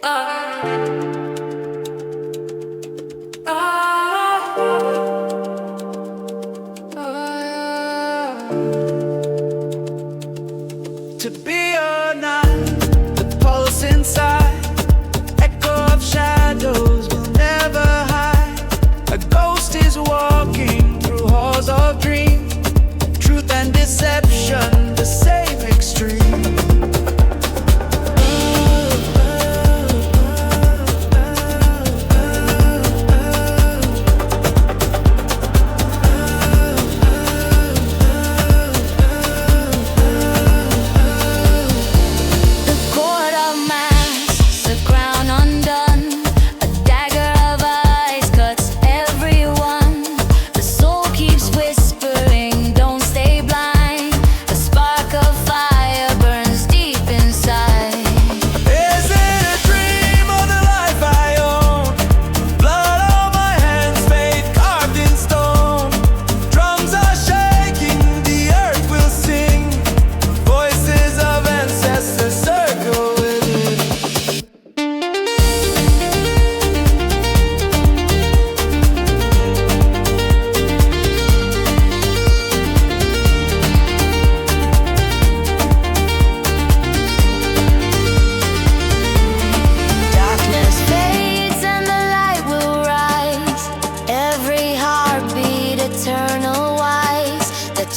To be or not, the pulse inside, echo of shadows will never hide. A ghost is walking through halls of dreams, truth and deception, the same extreme.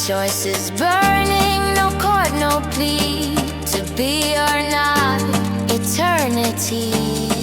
Choice is burning, no court, no plea. To be or not, eternity.